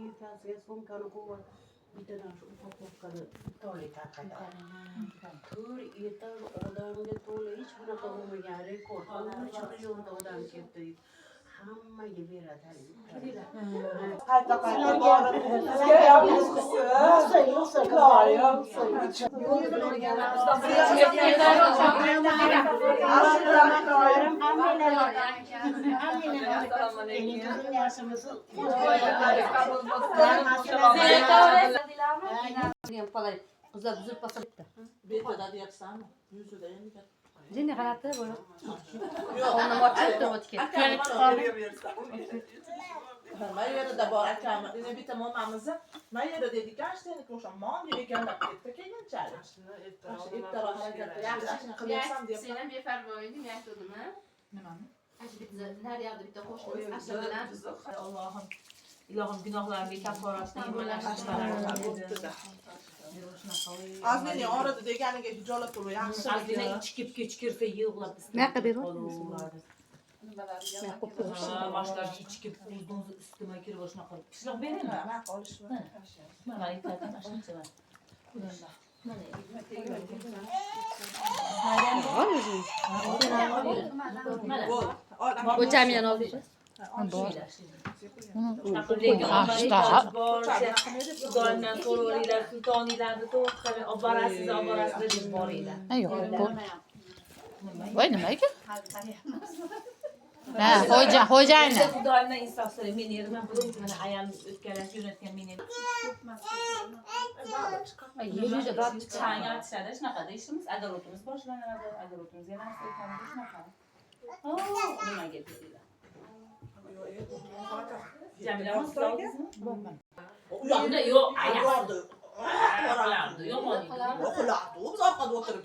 yelkasiga sumkani qo'yib bittadan shu upakovkani tuvallik haqida. Tur etar odamga to'la hech bunaqa bo'lmagan rekord. Hamma chiqishda odam ketdi. Hammaga beradi. Qayta borib sizga yolg'iz qilsin. Yo'qsa Kızlar düzüp basıp da. Betada deyapsanmi? Yuzida endi. Jeni qarabdi bo'la. Yo'q, Onu mochib o'tib Mayerda bor akam, yana bitta momamizni Mayerda dedik, "Ashteni qo'shaman" deb ekanlar ketdi keyinchalik. Ertaroq harakatda yaxshi qilyapsan deb. Sen befarvoying yaxshidimi? Nimani? Bitta naryoqda bitta qo'shnimiz Asha bilan Allohim ilohim gunohlarimga kafforatini Azmini orada deganiga hijolat bo'lib yaxshi. Azmini ichib kechkirsa yig'lab Naqa berib boshlar ichib o'zimiz ustima kirib shunaqa pishloq beraymi? Mana qolishmi? Mana aytdim shuncha bor. Bu jamiyan oldi. Xudoyimdan so'raylar, sultoniylarni to'xtab olib borasiz deb boringlar. Voy nimaga? Ha, xo'jayini. Xudoyimdan insof so'rang. Men erimman, bu mana ayam o'tkazib jo'natgan men erim. Chang aytishadi, shunaqa deyishimiz, agarotimiz boshlanadi, agarotimizga narsa ekamiz shunaqa. Nimaga deydilar? Jamila o'zingizmi? Uyog'ida yo'q, ayaqda. Oralardi, yomon. O'qilardi, o'z orqada o'tirib